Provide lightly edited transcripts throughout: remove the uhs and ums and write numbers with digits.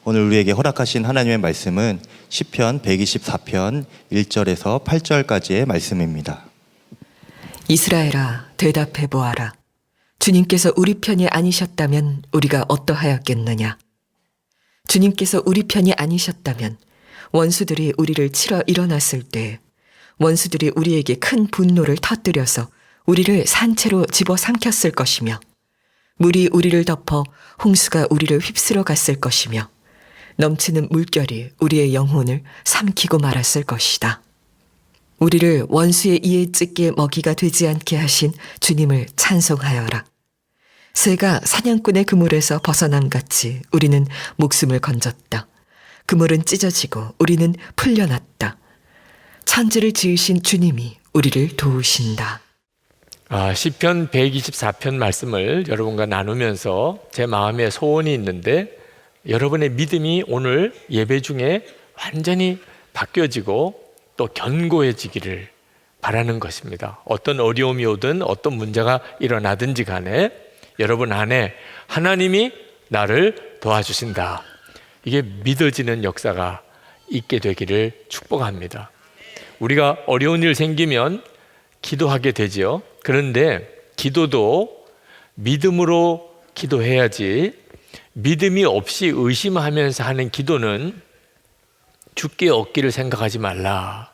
오늘 우리에게 허락하신 하나님의 말씀은 시편 124편 1절에서 8절까지의 말씀입니다. 이스라엘아, 대답해 보아라. 주님께서 우리 편이 아니셨다면 우리가 어떠하였겠느냐? 주님께서 우리 편이 아니셨다면 원수들이 우리를 치러 일어났을 때 원수들이 우리에게 큰 분노를 터뜨려서 우리를 산채로 집어삼켰을 것이며 물이 우리를 덮어 홍수가 우리를 휩쓸어 갔을 것이며 넘치는 물결이 우리의 영혼을 삼키고 말았을 것이다. 우리를 원수의 이에 찢게 먹이가 되지 않게 하신 주님을 찬송하여라. 새가 사냥꾼의 그물에서 벗어남 같이 우리는 목숨을 건졌다. 그물은 찢어지고 우리는 풀려났다. 천지를 지으신 주님이 우리를 도우신다. 시편 124편 말씀을 여러분과 나누면서 제 마음에 소원이 있는데 여러분의 믿음이 오늘 예배 중에 완전히 바뀌어지고 또 견고해지기를 바라는 것입니다. 어떤 어려움이 오든 어떤 문제가 일어나든지 간에 여러분 안에 하나님이 나를 도와주신다. 이게 믿어지는 역사가 있게 되기를 축복합니다. 우리가 어려운 일 생기면 기도하게 되지요. 그런데 기도도 믿음으로 기도해야지 믿음이 없이 의심하면서 하는 기도는 죽게 얻기를 생각하지 말라.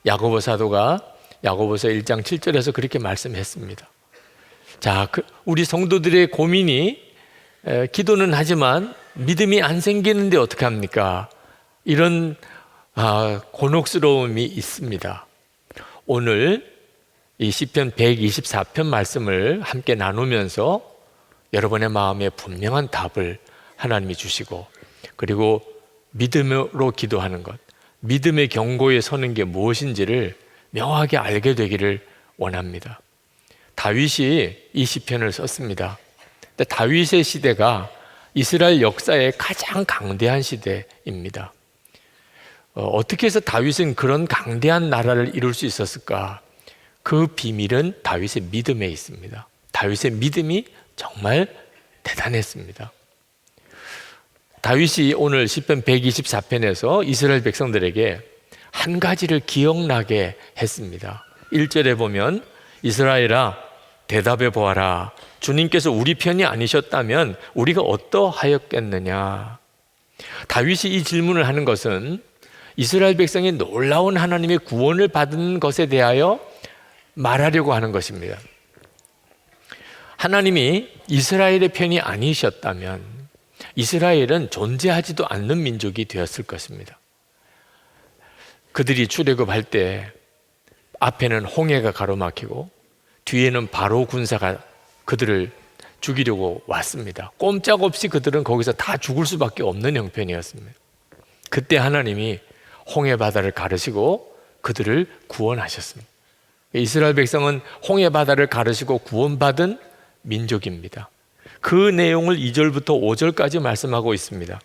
야고보 사도가 야고보서 1장 7절에서 그렇게 말씀했습니다. 자, 우리 성도들의 고민이 기도는 하지만 믿음이 안 생기는데 어떻게 합니까? 이런 곤혹스러움이 있습니다. 오늘 이 시편 124편 말씀을 함께 나누면서 여러분의 마음에 분명한 답을 하나님이 주시고 그리고 믿음으로 기도하는 것, 믿음의 경고에 서는 게 무엇인지를 명확하게 알게 되기를 원합니다. 다윗이 이 시편을 썼습니다. 근데 다윗의 시대가 이스라엘 역사의 가장 강대한 시대입니다. 어떻게 해서 다윗은 그런 강대한 나라를 이룰 수 있었을까? 그 비밀은 다윗의 믿음에 있습니다. 다윗의 믿음이 정말 대단했습니다. 다윗이 오늘 시편 124편에서 이스라엘 백성들에게 한 가지를 기억나게 했습니다. 1절에 보면 이스라엘아 대답해 보아라. 주님께서 우리 편이 아니셨다면 우리가 어떠하였겠느냐. 다윗이 이 질문을 하는 것은 이스라엘 백성이 놀라운 하나님의 구원을 받은 것에 대하여 말하려고 하는 것입니다. 하나님이 이스라엘의 편이 아니셨다면 이스라엘은 존재하지도 않는 민족이 되었을 것입니다. 그들이 출애굽할 때 앞에는 홍해가 가로막히고 뒤에는 바로 군사가 그들을 죽이려고 왔습니다. 꼼짝없이 그들은 거기서 다 죽을 수밖에 없는 형편이었습니다. 그때 하나님이 홍해 바다를 가르시고 그들을 구원하셨습니다. 이스라엘 백성은 홍해 바다를 가르시고 구원받은 민족입니다. 그 내용을 2절부터 5절까지 말씀하고 있습니다.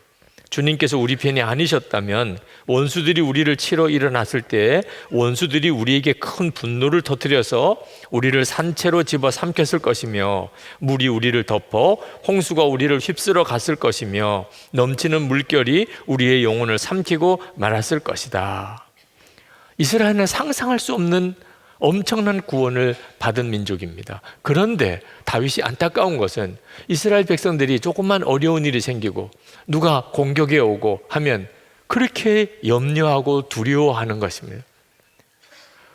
주님께서 우리 편이 아니셨다면 원수들이 우리를 치러 일어났을 때 원수들이 우리에게 큰 분노를 터뜨려서 우리를 산채로 집어 삼켰을 것이며 물이 우리를 덮어 홍수가 우리를 휩쓸어 갔을 것이며 넘치는 물결이 우리의 영혼을 삼키고 말았을 것이다. 이스라엘은 상상할 수 없는 엄청난 구원을 받은 민족입니다. 그런데 다윗이 안타까운 것은 이스라엘 백성들이 조금만 어려운 일이 생기고 누가 공격해 오고 하면 그렇게 염려하고 두려워하는 것입니다.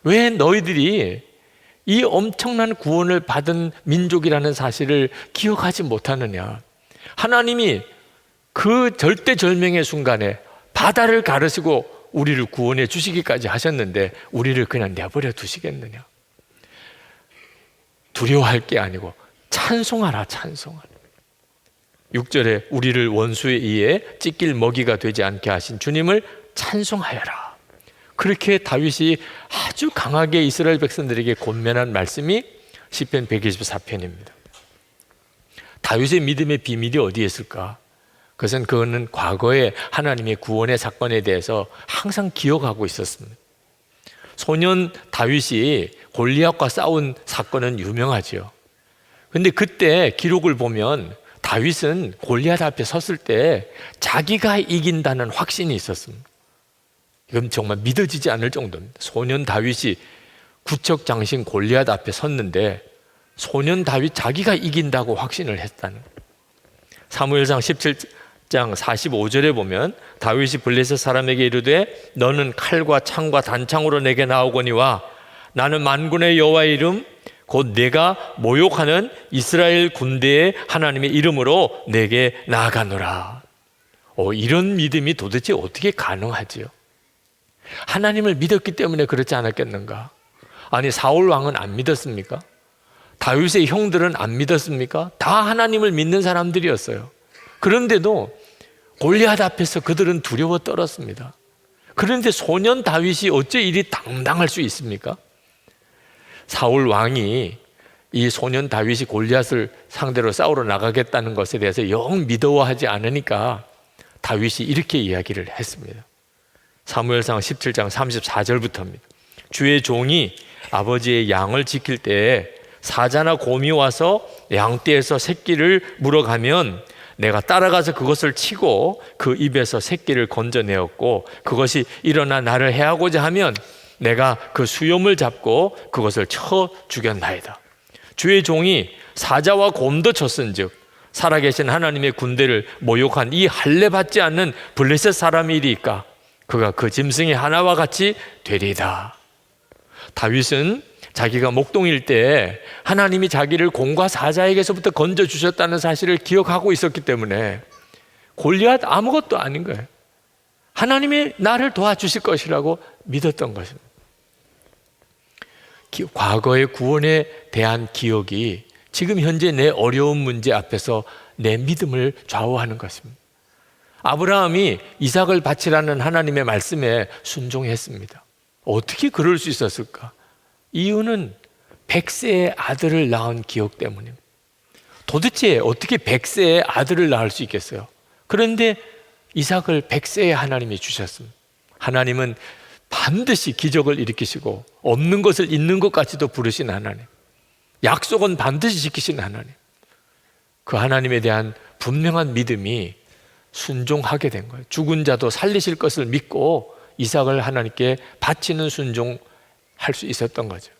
왜 너희들이 이 엄청난 구원을 받은 민족이라는 사실을 기억하지 못하느냐. 하나님이 그 절대절명의 순간에 바다를 가르시고 우리를 구원해 주시기까지 하셨는데 우리를 그냥 내버려 두시겠느냐. 두려워할 게 아니고 찬송하라. 찬송하라. 6절에 우리를 원수의 이에 찢길 먹이가 되지 않게 하신 주님을 찬송하여라. 그렇게 다윗이 아주 강하게 이스라엘 백성들에게 권면한 말씀이 시편 124편입니다. 다윗의 믿음의 비밀이 어디에 있을까? 그거는 과거의 하나님의 구원의 사건에 대해서 항상 기억하고 있었습니다. 소년 다윗이 골리앗과 싸운 사건은 유명하죠. 그런데 그때 기록을 보면 다윗은 골리앗 앞에 섰을 때 자기가 이긴다는 확신이 있었습니다. 이건 정말 믿어지지 않을 정도입니다. 소년 다윗이 구척장신 골리앗 앞에 섰는데 소년 다윗 자기가 이긴다고 확신을 했다는 거예요. 사무엘상 17장 45절에 보면 다윗이 블레셋 사람에게 이르되 너는 칼과 창과 단창으로 내게 나오거니와 나는 만군의 여호와의 이름 곧 내가 모욕하는 이스라엘 군대의 하나님의 이름으로 내게 나아가노라. 이런 믿음이 도대체 어떻게 가능하지요? 하나님을 믿었기 때문에 그렇지 않았겠는가? 아니 사울 왕은 안 믿었습니까? 다윗의 형들은 안 믿었습니까? 다 하나님을 믿는 사람들이었어요. 그런데도 골리앗 앞에서 그들은 두려워 떨었습니다. 그런데 소년 다윗이 어째 이리 당당할 수 있습니까? 사울 왕이 이 소년 다윗이 골리앗을 상대로 싸우러 나가겠다는 것에 대해서 영 믿어하지 않으니까 다윗이 이렇게 이야기를 했습니다. 사무엘상 17장 34절부터입니다. 주의 종이 아버지의 양을 지킬 때에 사자나 곰이 와서 양떼에서 새끼를 물어가면 내가 따라가서 그것을 치고 그 입에서 새끼를 건져내었고 그것이 일어나 나를 해하고자 하면 내가 그 수염을 잡고 그것을 쳐 죽였나이다. 주의 종이 사자와 곰도 쳤은즉 살아계신 하나님의 군대를 모욕한 이 할례 받지 않는 블레셋 사람이리까 그가 그 짐승의 하나와 같이 되리이다. 다윗은 자기가 목동일 때 하나님이 자기를 곰과 사자에게서부터 건져주셨다는 사실을 기억하고 있었기 때문에 골리앗 아무것도 아닌 거예요. 하나님이 나를 도와주실 것이라고 믿었던 것입니다. 과거의 구원에 대한 기억이 지금 현재 내 어려운 문제 앞에서 내 믿음을 좌우하는 것입니다. 아브라함이 이삭을 바치라는 하나님의 말씀에 순종했습니다. 어떻게 그럴 수 있었을까? 이유는 100세의 아들을 낳은 기억 때문입니다. 도대체 어떻게 100세의 아들을 낳을 수 있겠어요? 그런데 이삭을 100세의 하나님이 주셨습니다. 하나님은 반드시 기적을 일으키시고 없는 것을 있는 것 같이도 부르신 하나님, 약속은 반드시 지키시는 하나님, 그 하나님에 대한 분명한 믿음이 순종하게 된 거예요. 죽은 자도 살리실 것을 믿고 이삭을 하나님께 바치는 순종할 수 있었던 거죠.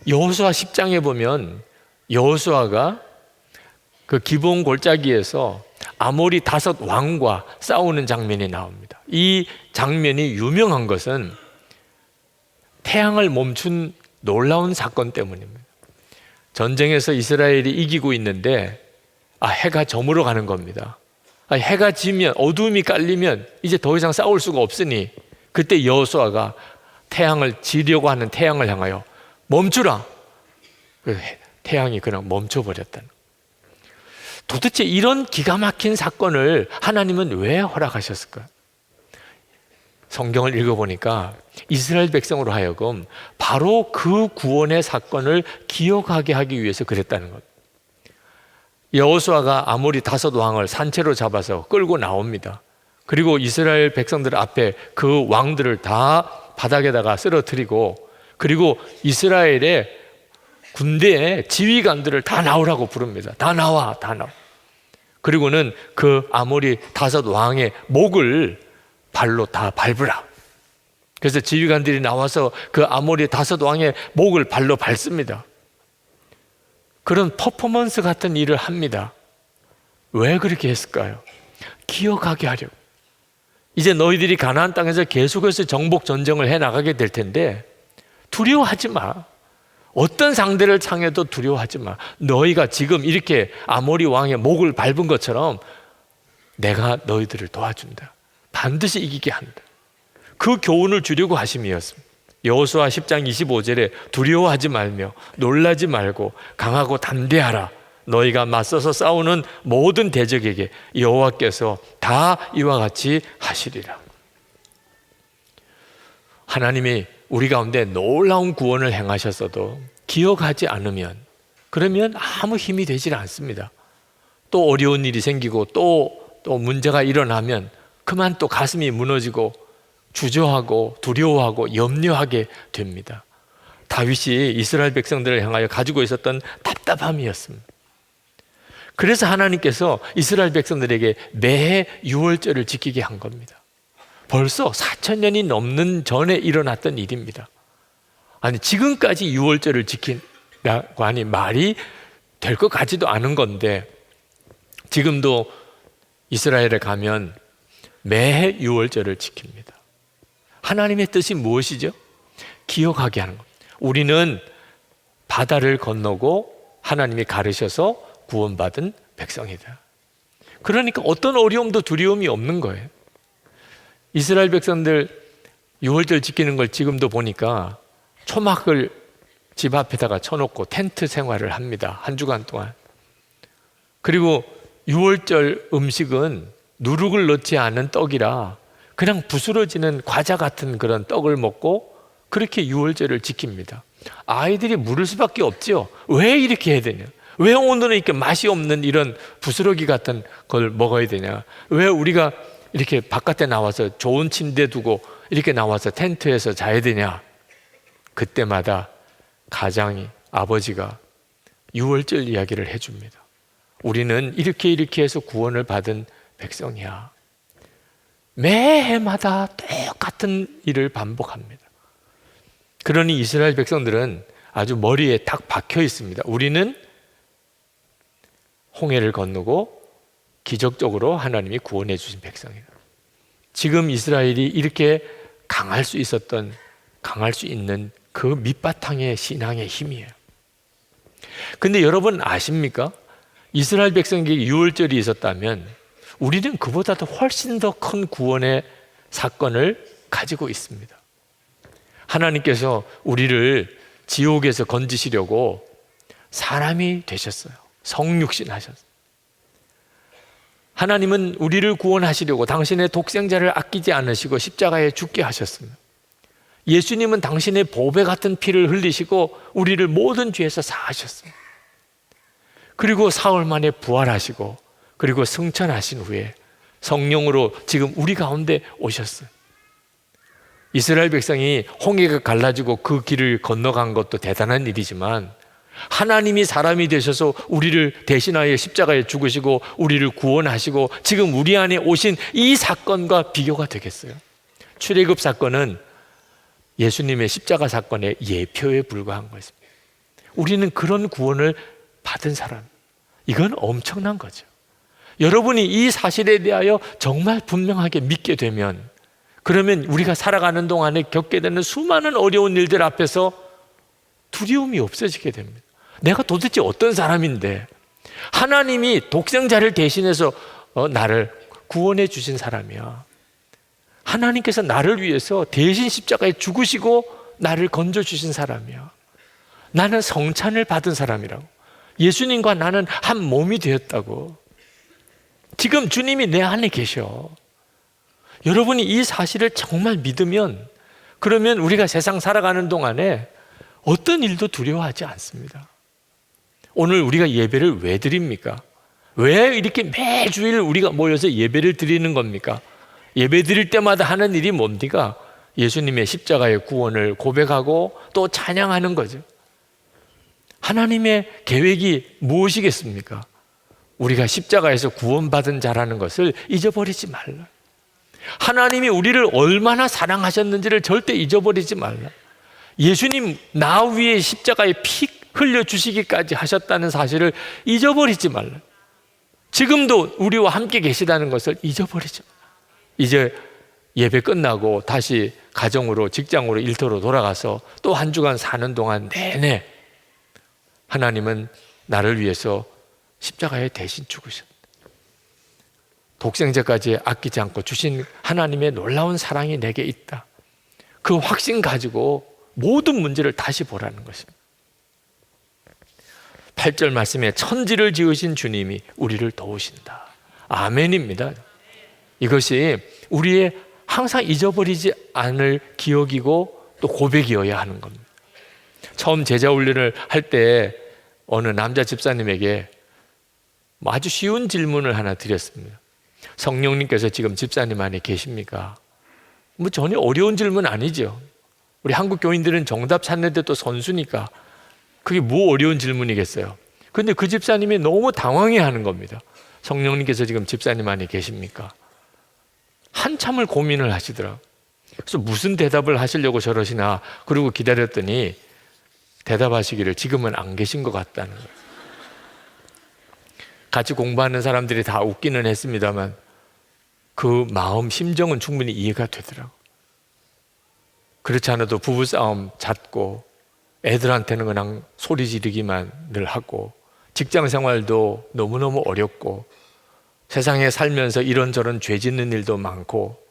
여호수아 10장에 보면 여호수아가 그 기브온 골짜기에서 아모리 5 왕과 싸우는 장면이 나옵니다. 이 장면이 유명한 것은 태양을 멈춘 놀라운 사건 때문입니다. 전쟁에서 이스라엘이 이기고 있는데 해가 저물어 가는 겁니다. 해가 지면 어두움이 깔리면 이제 더 이상 싸울 수가 없으니 그때 여호수아가 태양을 지려고 하는 태양을 향하여 멈추라. 태양이 그냥 멈춰버렸다는. 도대체 이런 기가 막힌 사건을 하나님은 왜 허락하셨을까? 성경을 읽어보니까 이스라엘 백성으로 하여금 바로 그 구원의 사건을 기억하게 하기 위해서 그랬다는 것. 여호수아가 아모리 5 왕을 산채로 잡아서 끌고 나옵니다. 그리고 이스라엘 백성들 앞에 그 왕들을 다 바닥에다가 쓰러뜨리고 그리고 이스라엘의 군대의 지휘관들을 다 나오라고 부릅니다. 다 나와. 그리고는 그 아모리 5 왕의 목을 발로 다 밟으라. 그래서 지휘관들이 나와서 그 아모리 5 왕의 목을 발로 밟습니다. 그런 퍼포먼스 같은 일을 합니다. 왜 그렇게 했을까요? 기억하게 하려고. 이제 너희들이 가나안 땅에서 계속해서 정복 전쟁을 해나가게 될 텐데 두려워하지 마. 어떤 상대를 향해도 두려워하지 마. 너희가 지금 이렇게 아모리 왕의 목을 밟은 것처럼 내가 너희들을 도와준다. 반드시 이기게 한다. 그 교훈을 주려고 하심이었습니다. 여호수아 10장 25절에 두려워하지 말며 놀라지 말고 강하고 담대하라. 너희가 맞서서 싸우는 모든 대적에게 여호와께서 다 이와 같이 하시리라. 하나님이 우리 가운데 놀라운 구원을 행하셨어도 기억하지 않으면 그러면 아무 힘이 되질 않습니다. 또 어려운 일이 생기고 또 문제가 일어나면 그만 또 가슴이 무너지고 주저하고 두려워하고 염려하게 됩니다. 다윗이 이스라엘 백성들을 향하여 가지고 있었던 답답함이었습니다. 그래서 하나님께서 이스라엘 백성들에게 매해 유월절을 지키게 한 겁니다. 벌써 4,000년이 넘는 전에 일어났던 일입니다. 아니, 지금까지 유월절을 지킨다고 하니 말이 될 것 같지도 않은 건데, 지금도 이스라엘에 가면 매해 유월절을 지킵니다. 하나님의 뜻이 무엇이죠? 기억하게 하는 겁니다. 우리는 바다를 건너고 하나님이 가르셔서 구원받은 백성이다. 그러니까 어떤 어려움도 두려움이 없는 거예요. 이스라엘 백성들 유월절 지키는 걸 지금도 보니까 초막을 집 앞에다가 쳐놓고 텐트 생활을 합니다. 한 주간 동안. 그리고 유월절 음식은 누룩을 넣지 않은 떡이라 그냥 부스러지는 과자 같은 그런 떡을 먹고 그렇게 유월절을 지킵니다. 아이들이 물을 수밖에 없죠. 왜 이렇게 해야 되냐? 왜 오늘은 이렇게 맛이 없는 이런 부스러기 같은 걸 먹어야 되냐? 왜 우리가 이렇게 바깥에 나와서 좋은 침대 두고 이렇게 나와서 텐트에서 자야 되냐? 그때마다 가장이, 아버지가 유월절 이야기를 해줍니다. 우리는 이렇게 해서 구원을 받은 백성이야. 매해마다 똑같은 일을 반복합니다. 그러니 이스라엘 백성들은 아주 머리에 딱 박혀 있습니다. 우리는 홍해를 건너고 기적적으로 하나님이 구원해 주신 백성이다. 지금 이스라엘이 이렇게 강할 수 있는 그 밑바탕의 신앙의 힘이에요. 근데 여러분 아십니까? 이스라엘 백성에게 유월절이 있었다면 우리는 그보다도 훨씬 더 큰 구원의 사건을 가지고 있습니다. 하나님께서 우리를 지옥에서 건지시려고 사람이 되셨어요. 성육신 하셨어요. 하나님은 우리를 구원하시려고 당신의 독생자를 아끼지 않으시고 십자가에 죽게 하셨습니다. 예수님은 당신의 보배 같은 피를 흘리시고 우리를 모든 죄에서 사하셨습니다. 그리고 사흘 만에 부활하시고 그리고 승천하신 후에 성령으로 지금 우리 가운데 오셨어요. 이스라엘 백성이 홍해가 갈라지고 그 길을 건너간 것도 대단한 일이지만 하나님이 사람이 되셔서 우리를 대신하여 십자가에 죽으시고 우리를 구원하시고 지금 우리 안에 오신 이 사건과 비교가 되겠어요? 출애굽 사건은 예수님의 십자가 사건의 예표에 불과한 것입니다. 우리는 그런 구원을 받은 사람, 이건 엄청난 거죠. 여러분이 이 사실에 대하여 정말 분명하게 믿게 되면, 그러면 우리가 살아가는 동안에 겪게 되는 수많은 어려운 일들 앞에서 두려움이 없어지게 됩니다. 내가 도대체 어떤 사람인데 하나님이 독생자를 대신해서 나를 구원해 주신 사람이야. 하나님께서 나를 위해서 대신 십자가에 죽으시고 나를 건져주신 사람이야. 나는 성찬을 받은 사람이라고. 예수님과 나는 한 몸이 되었다고. 지금 주님이 내 안에 계셔. 여러분이 이 사실을 정말 믿으면, 그러면 우리가 세상 살아가는 동안에 어떤 일도 두려워하지 않습니다. 오늘 우리가 예배를 왜 드립니까? 왜 이렇게 매주일 우리가 모여서 예배를 드리는 겁니까? 예배 드릴 때마다 하는 일이 뭡니까? 예수님의 십자가의 구원을 고백하고 또 찬양하는 거죠. 하나님의 계획이 무엇이겠습니까? 우리가 십자가에서 구원받은 자라는 것을 잊어버리지 말라. 하나님이 우리를 얼마나 사랑하셨는지를 절대 잊어버리지 말라. 예수님 나 위에 십자가에 피 흘려주시기까지 하셨다는 사실을 잊어버리지 말라. 지금도 우리와 함께 계시다는 것을 잊어버리지 말라. 이제 예배 끝나고 다시 가정으로, 직장으로, 일터로 돌아가서 또 한 주간 사는 동안 내내 하나님은 나를 위해서 십자가에 대신 죽으셨다. 독생자까지 아끼지 않고 주신 하나님의 놀라운 사랑이 내게 있다. 그 확신 가지고 모든 문제를 다시 보라는 것입니다. 8절 말씀에 천지를 지으신 주님이 우리를 도우신다. 아멘입니다. 이것이 우리의 항상 잊어버리지 않을 기억이고 또 고백이어야 하는 겁니다. 처음 제자 훈련을 할 때 어느 남자 집사님에게 아주 쉬운 질문을 하나 드렸습니다. 성령님께서 지금 집사님 안에 계십니까? 전혀 어려운 질문 아니죠. 우리 한국 교인들은 정답 찾는 데 또 선수니까 그게 뭐 어려운 질문이겠어요. 근데 그 집사님이 너무 당황해 하는 겁니다. 성령님께서 지금 집사님 안에 계십니까? 한참을 고민을 하시더라고요. 그래서 무슨 대답을 하시려고 저러시나, 그리고 기다렸더니 대답하시기를 지금은 안 계신 것 같다는 거예요. 같이 공부하는 사람들이 다 웃기는 했습니다만 그 마음, 심정은 충분히 이해가 되더라고요. 그렇지 않아도 부부싸움 잦고 애들한테는 그냥 소리 지르기만 늘 하고 직장 생활도 너무너무 어렵고 세상에 살면서 이런저런 죄 짓는 일도 많고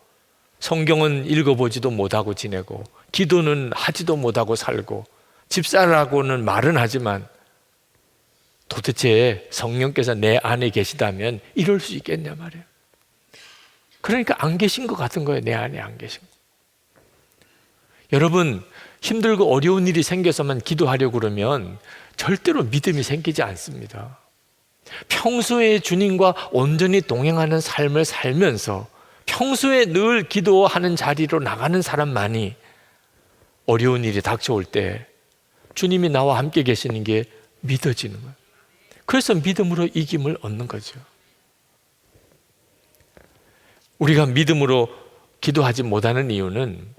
성경은 읽어보지도 못하고 지내고 기도는 하지도 못하고 살고 집사라고는 말은 하지만 도대체 성령께서 내 안에 계시다면 이럴 수 있겠냐 말이에요. 그러니까 안 계신 것 같은 거예요. 내 안에 안 계신 거. 여러분, 힘들고 어려운 일이 생겨서만 기도하려고 그러면 절대로 믿음이 생기지 않습니다. 평소에 주님과 온전히 동행하는 삶을 살면서 평소에 늘 기도하는 자리로 나가는 사람만이 어려운 일이 닥쳐올 때 주님이 나와 함께 계시는 게 믿어지는 거예요. 그래서 믿음으로 이김을 얻는 거죠. 우리가 믿음으로 기도하지 못하는 이유는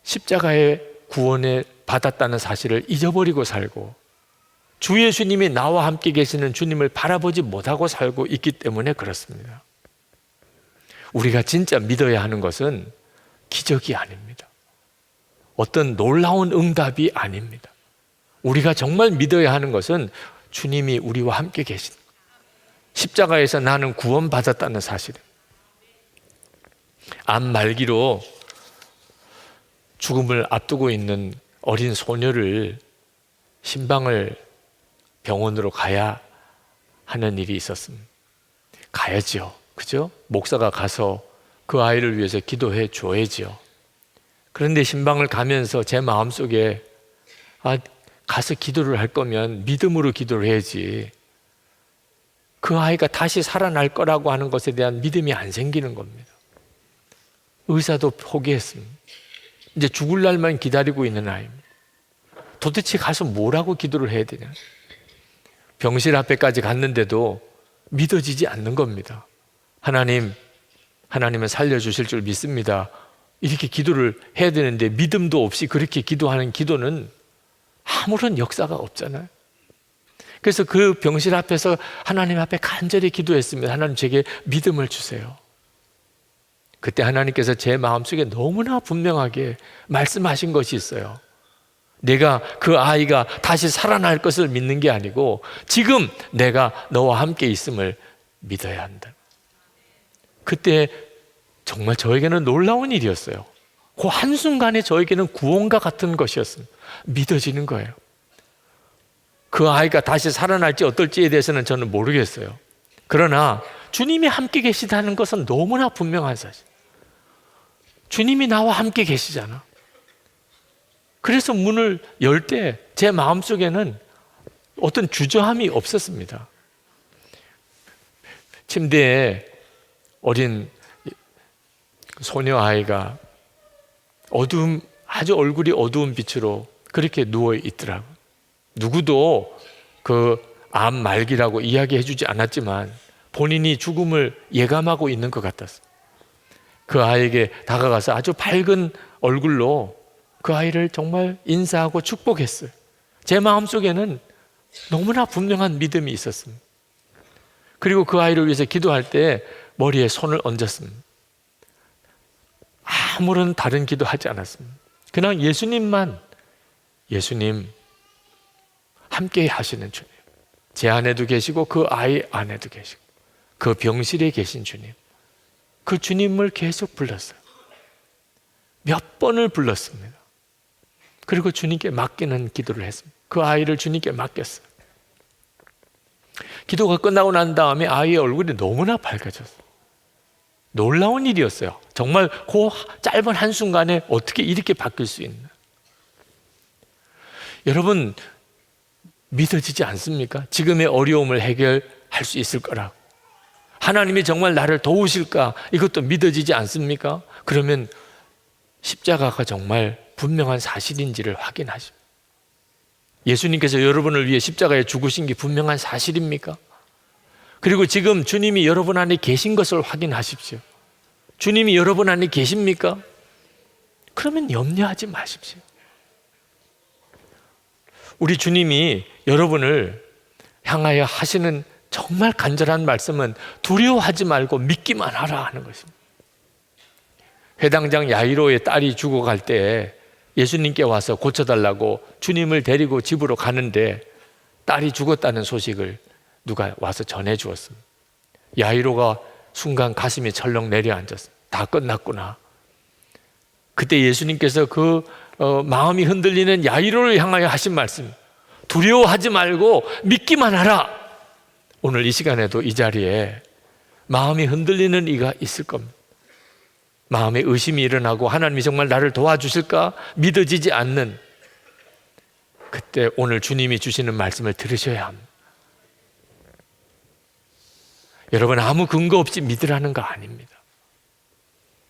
십자가의 구원을 받았다는 사실을 잊어버리고 살고 주 예수님이 나와 함께 계시는 주님을 바라보지 못하고 살고 있기 때문에 그렇습니다. 우리가 진짜 믿어야 하는 것은 기적이 아닙니다. 어떤 놀라운 응답이 아닙니다. 우리가 정말 믿어야 하는 것은 주님이 우리와 함께 계신 십자가에서 나는 구원받았다는 사실입니다. 암 말기로 죽음을 앞두고 있는 어린 소녀를 신방을 병원으로 가야 하는 일이 있었습니다. 가야지요. 그죠? 목사가 가서 그 아이를 위해서 기도해 줘야지요. 그런데 신방을 가면서 제 마음속에 가서 기도를 할 거면 믿음으로 기도를 해야지. 그 아이가 다시 살아날 거라고 하는 것에 대한 믿음이 안 생기는 겁니다. 의사도 포기했습니다. 이제 죽을 날만 기다리고 있는 아이입니다. 도대체 가서 뭐라고 기도를 해야 되냐? 병실 앞에까지 갔는데도 믿어지지 않는 겁니다. 하나님은 살려주실 줄 믿습니다. 이렇게 기도를 해야 되는데 믿음도 없이 그렇게 기도하는 기도는 아무런 역사가 없잖아요. 그래서 그 병실 앞에서 하나님 앞에 간절히 기도했습니다. 하나님 제게 믿음을 주세요. 그때 하나님께서 제 마음속에 너무나 분명하게 말씀하신 것이 있어요. 내가 그 아이가 다시 살아날 것을 믿는 게 아니고 지금 내가 너와 함께 있음을 믿어야 한다. 그때 정말 저에게는 놀라운 일이었어요. 그 한순간에 저에게는 구원과 같은 것이었습니다. 믿어지는 거예요. 그 아이가 다시 살아날지 어떨지에 대해서는 저는 모르겠어요. 그러나 주님이 함께 계시다는 것은 너무나 분명한 사실. 주님이 나와 함께 계시잖아. 그래서 문을 열 때 제 마음속에는 어떤 주저함이 없었습니다. 침대에 어린 소녀 아이가 아주 얼굴이 어두운 빛으로 그렇게 누워 있더라고요. 누구도 그 암 말기라고 이야기해 주지 않았지만 본인이 죽음을 예감하고 있는 것 같았어요. 그 아이에게 다가가서 아주 밝은 얼굴로 그 아이를 정말 인사하고 축복했어요. 제 마음속에는 너무나 분명한 믿음이 있었습니다. 그리고 그 아이를 위해서 기도할 때 머리에 손을 얹었습니다. 아무런 다른 기도하지 않았습니다. 그냥 예수님 함께 하시는 주님, 제 안에도 계시고 그 아이 안에도 계시고 그 병실에 계신 주님, 그 주님을 계속 불렀어요. 몇 번을 불렀습니다. 그리고 주님께 맡기는 기도를 했습니다. 그 아이를 주님께 맡겼어요. 기도가 끝나고 난 다음에 아이의 얼굴이 너무나 밝아졌어요. 놀라운 일이었어요. 정말 그 짧은 한순간에 어떻게 이렇게 바뀔 수 있나. 여러분, 믿어지지 않습니까? 지금의 어려움을 해결할 수 있을 거라고. 하나님이 정말 나를 도우실까? 이것도 믿어지지 않습니까? 그러면 십자가가 정말 분명한 사실인지를 확인하십니다. 예수님께서 여러분을 위해 십자가에 죽으신 게 분명한 사실입니까? 그리고 지금 주님이 여러분 안에 계신 것을 확인하십시오. 주님이 여러분 안에 계십니까? 그러면 염려하지 마십시오. 우리 주님이 여러분을 향하여 하시는 정말 간절한 말씀은 두려워하지 말고 믿기만 하라 하는 것입니다. 회당장 야이로의 딸이 죽어갈 때 예수님께 와서 고쳐달라고 주님을 데리고 집으로 가는데 딸이 죽었다는 소식을 누가 와서 전해주었습니다. 야이로가 순간 가슴이 철렁 내려앉았어요. 다 끝났구나. 그때 예수님께서 그 마음이 흔들리는 야이로를 향하여 하신 말씀, 두려워하지 말고 믿기만 하라. 오늘 이 시간에도 이 자리에 마음이 흔들리는 이가 있을 겁니다. 마음에 의심이 일어나고 하나님이 정말 나를 도와주실까 믿어지지 않는, 그때 오늘 주님이 주시는 말씀을 들으셔야 합니다. 여러분, 아무 근거 없이 믿으라는 거 아닙니다.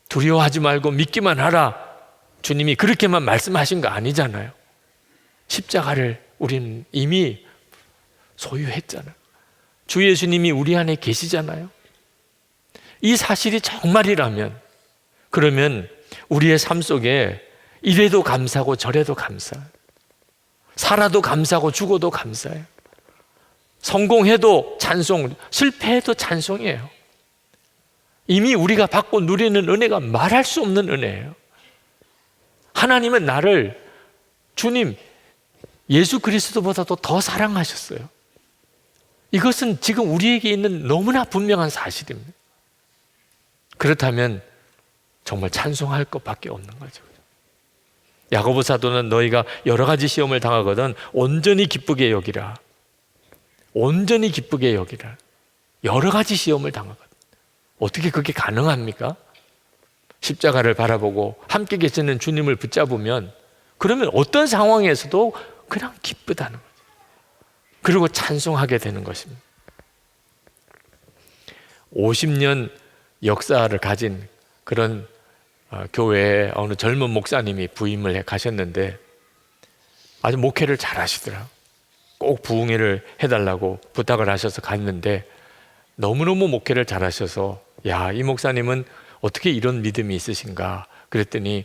두려워하지 말고 믿기만 하라. 주님이 그렇게만 말씀하신 거 아니잖아요. 십자가를 우리는 이미 소유했잖아요. 주 예수님이 우리 안에 계시잖아요. 이 사실이 정말이라면, 그러면 우리의 삶 속에 이래도 감사하고 저래도 감사해요. 살아도 감사하고 죽어도 감사해요. 성공해도 찬송, 실패해도 찬송이에요. 이미 우리가 받고 누리는 은혜가 말할 수 없는 은혜예요. 하나님은 나를, 주님 예수 그리스도보다도 더 사랑하셨어요. 이것은 지금 우리에게 있는 너무나 분명한 사실입니다. 그렇다면 정말 찬송할 것밖에 없는 거죠. 야고보 사도는 너희가 여러 가지 시험을 당하거든 온전히 기쁘게 여기라. 온전히 기쁘게 여기라. 여러 가지 시험을 당하거든. 어떻게 그게 가능합니까? 십자가를 바라보고 함께 계시는 주님을 붙잡으면, 그러면 어떤 상황에서도 그냥 기쁘다는 거죠. 그리고 찬송하게 되는 것입니다. 50년 역사를 가진 그런 교회에 어느 젊은 목사님이 부임을 해 가셨는데 아주 목회를 잘 하시더라고요. 꼭 부흥회를 해달라고 부탁을 하셔서 갔는데 너무너무 목회를 잘 하셔서, 야, 이 목사님은 어떻게 이런 믿음이 있으신가 그랬더니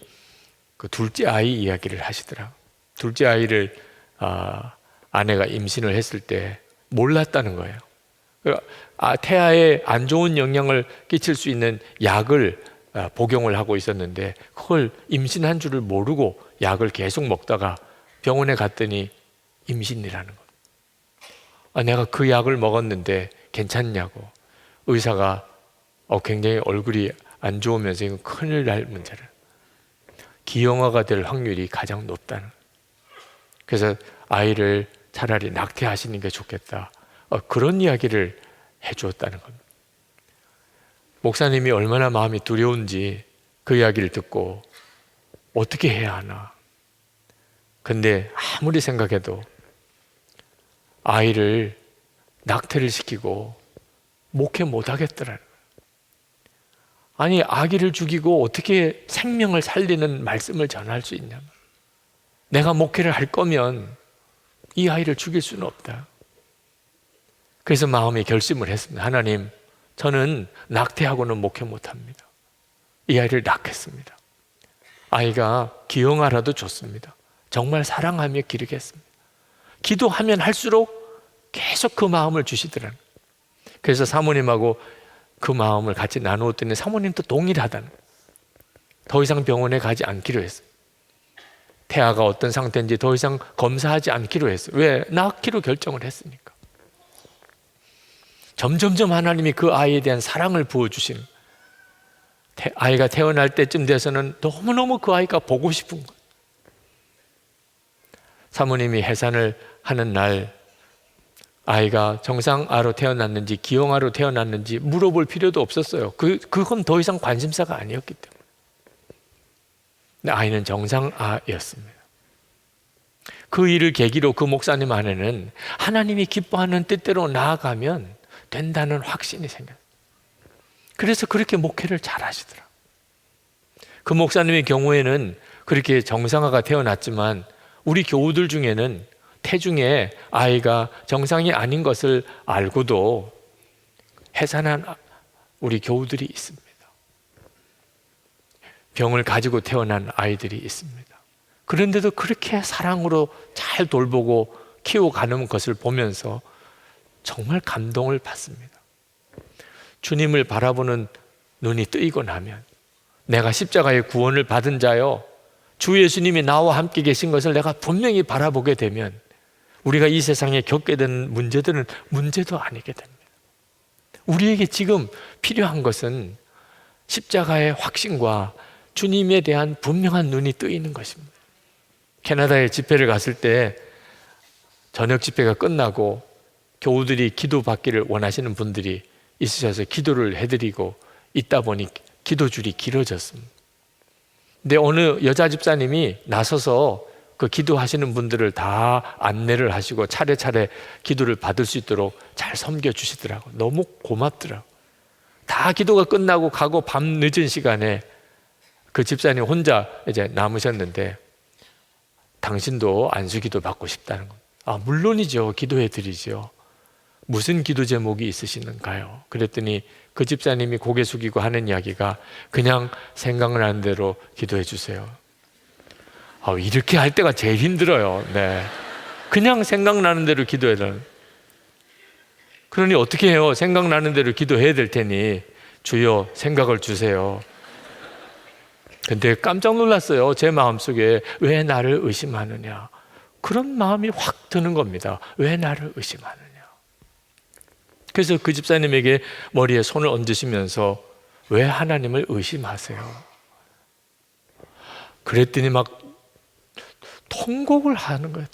그 둘째 아이 이야기를 하시더라고요. 둘째 아이를 아내가 임신을 했을 때 몰랐다는 거예요. 태아에 안 좋은 영향을 끼칠 수 있는 약을 복용을 하고 있었는데 그걸 임신한 줄을 모르고 약을 계속 먹다가 병원에 갔더니 임신이라는 거예요. 내가 그 약을 먹었는데 괜찮냐고. 의사가 굉장히 얼굴이 안 좋으면서 이건 큰일 날 문제를, 기형아가 될 확률이 가장 높다는 거예요. 그래서 아이를 차라리 낙태하시는 게 좋겠다, 그런 이야기를 해주었다는 겁니다. 목사님이 얼마나 마음이 두려운지 그 이야기를 듣고 어떻게 해야 하나. 근데 아무리 생각해도 아이를 낙태를 시키고 목회 못 하겠더라는 거예요. 아니, 아기를 죽이고 어떻게 생명을 살리는 말씀을 전할 수 있냐. 내가 목회를 할 거면 이 아이를 죽일 수는 없다. 그래서 마음에 결심을 했습니다. 하나님, 저는 낙태하고는 목회 못합니다. 이 아이를 낳겠습니다. 아이가 기형아라도 좋습니다. 정말 사랑하며 기르겠습니다. 기도하면 할수록 계속 그 마음을 주시더라고요. 그래서 사모님하고 그 마음을 같이 나누었더니 사모님도 동일하다는 거예요. 더 이상 병원에 가지 않기로 했어요. 태아가 어떤 상태인지 더 이상 검사하지 않기로 했어요. 왜? 낳기로 결정을 했으니까. 점점점 하나님이 그 아이에 대한 사랑을 부어주시는, 아이가 태어날 때쯤 돼서는 너무너무 그 아이가 보고 싶은 거예요. 사모님이 해산을 하는 날 아이가 정상아로 태어났는지 기형아로 태어났는지 물어볼 필요도 없었어요. 그건 더 이상 관심사가 아니었기 때문에. 근데 아이는 정상아였습니다. 그 일을 계기로 그 목사님 안에는 하나님이 기뻐하는 뜻대로 나아가면 된다는 확신이 생겼어요. 그래서 그렇게 목회를 잘 하시더라고요. 그 목사님의 경우에는 그렇게 정상아가 태어났지만 우리 교우들 중에는 태중에 아이가 정상이 아닌 것을 알고도 해산한 우리 교우들이 있습니다. 병을 가지고 태어난 아이들이 있습니다. 그런데도 그렇게 사랑으로 잘 돌보고 키워가는 것을 보면서 정말 감동을 받습니다. 주님을 바라보는 눈이 뜨이고 나면 내가 십자가의 구원을 받은 자요, 주 예수님이 나와 함께 계신 것을 내가 분명히 바라보게 되면 우리가 이 세상에 겪게 되는 문제들은 문제도 아니게 됩니다. 우리에게 지금 필요한 것은 십자가의 확신과 주님에 대한 분명한 눈이 뜨이는 것입니다. 캐나다에 집회를 갔을 때 저녁 집회가 끝나고 교우들이 기도받기를 원하시는 분들이 있으셔서 기도를 해드리고 있다 보니 기도줄이 길어졌습니다. 근데 어느 여자 집사님이 나서서 그 기도하시는 분들을 다 안내를 하시고 차례차례 기도를 받을 수 있도록 잘 섬겨주시더라고요. 너무 고맙더라고요. 다 기도가 끝나고 가고 밤 늦은 시간에 그 집사님 혼자 이제 남으셨는데 당신도 안수기도 받고 싶다는 겁니다. 물론이죠. 기도해 드리죠. 무슨 기도 제목이 있으시는가요? 그랬더니 그 집사님이 고개 숙이고 하는 이야기가 그냥 생각나는 대로 기도해 주세요. 이렇게 할 때가 제일 힘들어요. 네. 그냥 생각나는 대로 기도해달라는. 그러니 어떻게 해요? 생각나는 대로 기도해야 될 테니 주여 생각을 주세요. 근데 깜짝 놀랐어요. 제 마음속에 왜 나를 의심하느냐, 그런 마음이 확 드는 겁니다. 왜 나를 의심하느냐. 그래서 그 집사님에게 머리에 손을 얹으시면서 왜 하나님을 의심하세요? 그랬더니 막 통곡을 하는 거예요.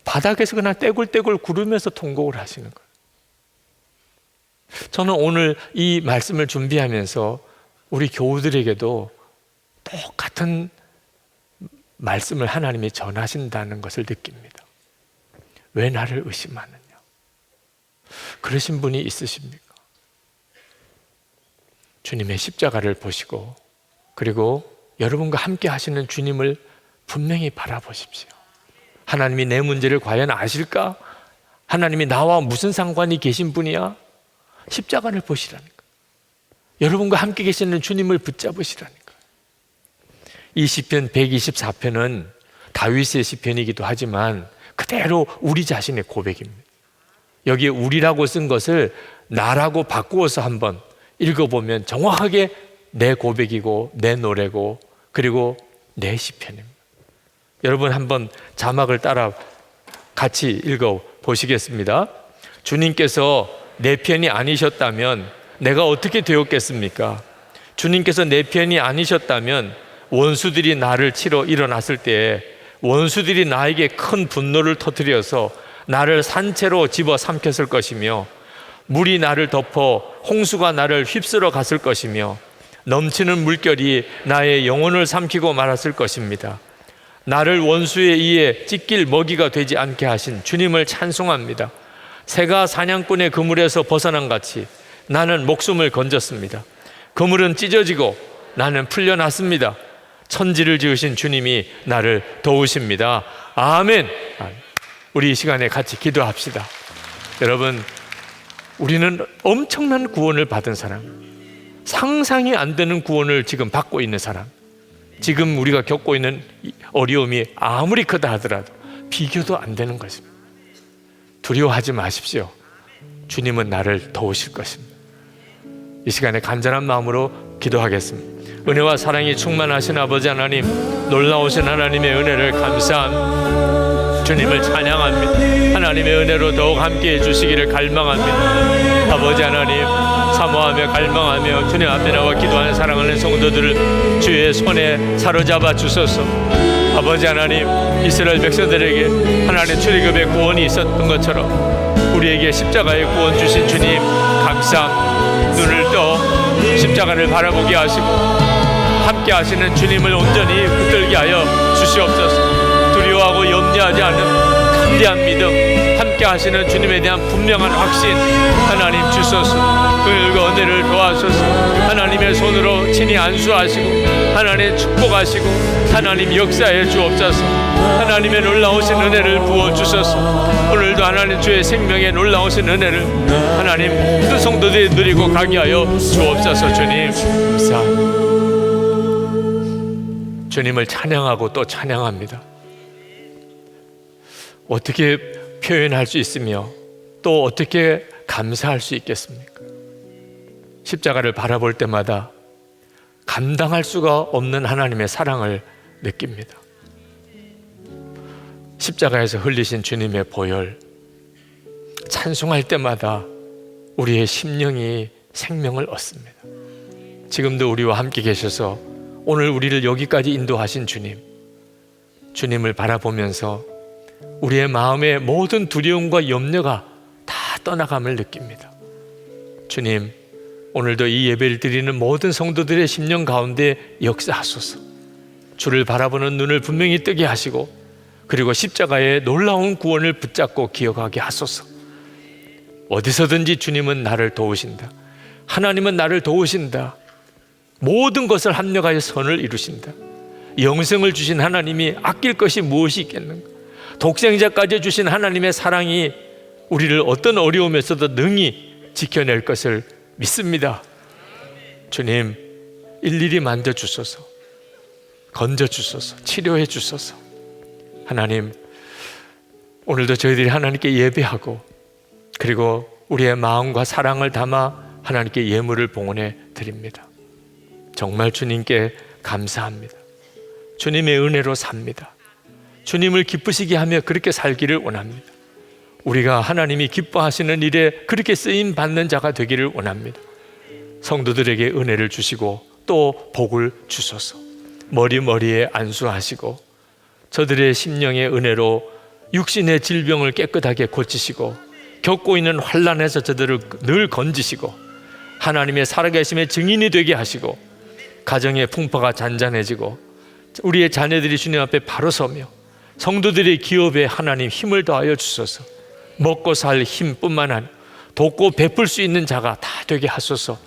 바닥에서 그냥 떼굴떼굴 구르면서 통곡을 하시는 거예요. 저는 오늘 이 말씀을 준비하면서 우리 교우들에게도 똑같은 말씀을 하나님이 전하신다는 것을 느낍니다. 왜 나를 의심하느냐? 그러신 분이 있으십니까? 주님의 십자가를 보시고 그리고 여러분과 함께 하시는 주님을 분명히 바라보십시오. 하나님이 내 문제를 과연 아실까? 하나님이 나와 무슨 상관이 계신 분이야? 십자가를 보시라니까. 여러분과 함께 계시는 주님을 붙잡으시라니까. 이 시편 124편은 다윗의 시편이기도 하지만 그대로 우리 자신의 고백입니다. 여기에 우리라고 쓴 것을 나라고 바꾸어서 한번 읽어보면 정확하게 내 고백이고 내 노래고 그리고 내 시편입니다. 여러분 한번 자막을 따라 같이 읽어보시겠습니다. 주님께서 내 편이 아니셨다면 내가 어떻게 되었겠습니까? 주님께서 내 편이 아니셨다면 원수들이 나를 치러 일어났을 때에 원수들이 나에게 큰 분노를 터뜨려서 나를 산채로 집어 삼켰을 것이며 물이 나를 덮어 홍수가 나를 휩쓸어 갔을 것이며 넘치는 물결이 나의 영혼을 삼키고 말았을 것입니다. 나를 원수에 의해 찢길 먹이가 되지 않게 하신 주님을 찬송합니다. 새가 사냥꾼의 그물에서 벗어난 같이 나는 목숨을 건졌습니다. 그물은 찢어지고 나는 풀려났습니다. 천지를 지으신 주님이 나를 도우십니다. 아멘. 우리 이 시간에 같이 기도합시다. 여러분, 우리는 엄청난 구원을 받은 사람, 상상이 안 되는 구원을 지금 받고 있는 사람, 지금 우리가 겪고 있는 어려움이 아무리 크다 하더라도 비교도 안 되는 것입니다. 두려워하지 마십시오. 주님은 나를 도우실 것입니다. 이 시간에 간절한 마음으로 기도하겠습니다. 은혜와 사랑이 충만하신 아버지 하나님, 놀라우신 하나님의 은혜를 감사합니다. 주님을 찬양합니다. 하나님의 은혜로 더욱 함께해 주시기를 갈망합니다. 아버지 하나님, 사모하며 갈망하며 주님 앞에 나와 기도하는 사랑하는 성도들을 주의 손에 사로잡아 주소서. 아버지 하나님, 이스라엘 백성들에게 하나님의 출애굽의 구원이 있었던 것처럼 우리에게 십자가의 구원 주신 주님 감사합니다. 눈을 떠 십자가를 바라보게 하시고 함께 하시는 주님을 온전히 붙들게 하여 주시옵소서. 두려워하고 염려하지 않는 담대한 믿음, 함께 하시는 주님에 대한 분명한 확신 하나님 주소서. 그들과 은혜를 도와소서. 하나님의 손으로 친히 안수하시고 하나님 축복하시고 하나님 역사해 주옵소서. 하나님의 놀라우신 은혜를 부어주셔서 오늘도 하나님 주의 생명에 놀라우신 은혜를 하나님 모든 성도들이 누리고 가게 하여 주옵소서. 주님 감사합니다. 주님을 찬양하고 또 찬양합니다. 어떻게 표현할 수 있으며 또 어떻게 감사할 수 있겠습니까? 십자가를 바라볼 때마다 감당할 수가 없는 하나님의 사랑을 느낍니다. 십자가에서 흘리신 주님의 보혈, 찬송할 때마다 우리의 심령이 생명을 얻습니다. 지금도 우리와 함께 계셔서 오늘 우리를 여기까지 인도하신 주님, 주님을 바라보면서 우리의 마음의 모든 두려움과 염려가 다 떠나감을 느낍니다. 주님, 오늘도 이 예배를 드리는 모든 성도들의 심령 가운데 역사하소서. 주를 바라보는 눈을 분명히 뜨게 하시고 그리고 십자가의 놀라운 구원을 붙잡고 기억하게 하소서. 어디서든지 주님은 나를 도우신다. 하나님은 나를 도우신다. 모든 것을 합력하여 선을 이루신다. 영생을 주신 하나님이 아낄 것이 무엇이 있겠는가? 독생자까지 주신 하나님의 사랑이 우리를 어떤 어려움에서도 능히 지켜낼 것을 믿습니다. 주님, 일일이 만져주소서, 건져주소서, 치료해 주소서. 하나님, 오늘도 저희들이 하나님께 예배하고 그리고 우리의 마음과 사랑을 담아 하나님께 예물을 봉헌해 드립니다. 정말 주님께 감사합니다. 주님의 은혜로 삽니다. 주님을 기쁘시게 하며 그렇게 살기를 원합니다. 우리가 하나님이 기뻐하시는 일에 그렇게 쓰임 받는 자가 되기를 원합니다. 성도들에게 은혜를 주시고 또 복을 주소서. 머리머리에 안수하시고 저들의 심령의 은혜로 육신의 질병을 깨끗하게 고치시고 겪고 있는 환난에서 저들을 늘 건지시고 하나님의 살아계심의 증인이 되게 하시고 가정의 풍파가 잔잔해지고 우리의 자녀들이 주님 앞에 바로 서며 성도들의 기업에 하나님 힘을 더하여 주소서. 먹고 살 힘뿐만 아니라 돕고 베풀 수 있는 자가 다 되게 하소서.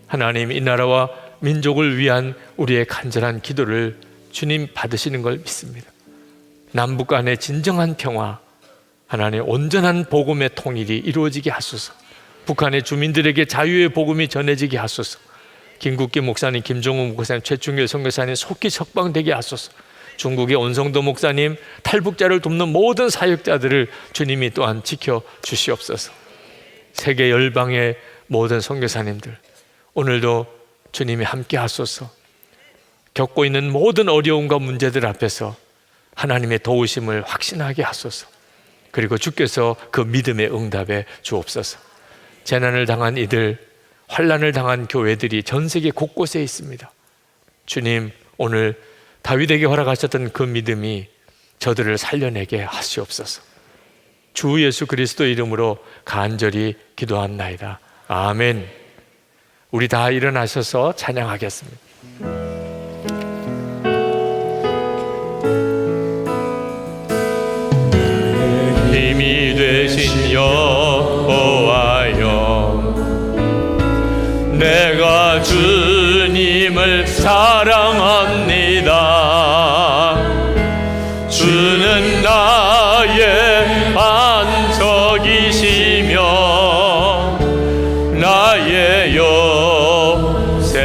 하나님, 이 나라와 민족을 위한 우리의 간절한 기도를 주님 받으시는 걸 믿습니다. 남북 간의 진정한 평화, 하나님 온전한 복음의 통일이 이루어지게 하소서. 북한의 주민들에게 자유의 복음이 전해지게 하소서. 김국기 목사님, 김종우 목사님, 최충길 선교사님 속히 석방되게 하소서. 중국의 온성도 목사님, 탈북자를 돕는 모든 사역자들을 주님이 또한 지켜 주시옵소서. 세계 열방의 모든 선교사님들, 오늘도 주님이 함께 하소서. 겪고 있는 모든 어려움과 문제들 앞에서 하나님의 도우심을 확신하게 하소서. 그리고 주께서 그 믿음의 응답에 주옵소서. 재난을 당한 이들, 환난을 당한 교회들이 전 세계 곳곳에 있습니다. 주님, 오늘 다윗에게 허락하셨던 그 믿음이 저들을 살려내게 하시옵소서. 주 예수 그리스도 이름으로 간절히 기도합나이다. 아멘. 우리 다 일어나셔서 찬양하겠습니다. 힘이 되신 여호와여, 내가 주님을 사랑합니다. 주는 나의 반석이시며 나의 요새시라.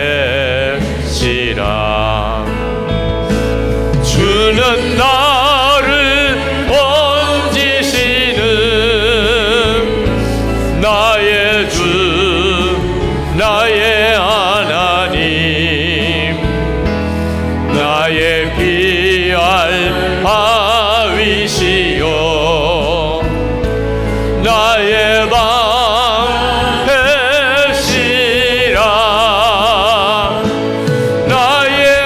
주는 나를 번지시는 나의 주, 나의 하나님, 나의 피할 바위시요 나의 방패시라. 나의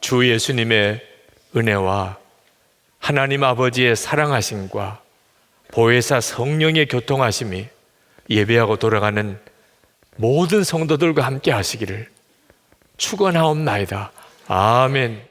주 예수님의 은혜와 하나님 아버지의 사랑하심과 보혜사 성령의 교통하심이 예배하고 돌아가는 모든 성도들과 함께 하시기를 축원하옵나이다. 아멘.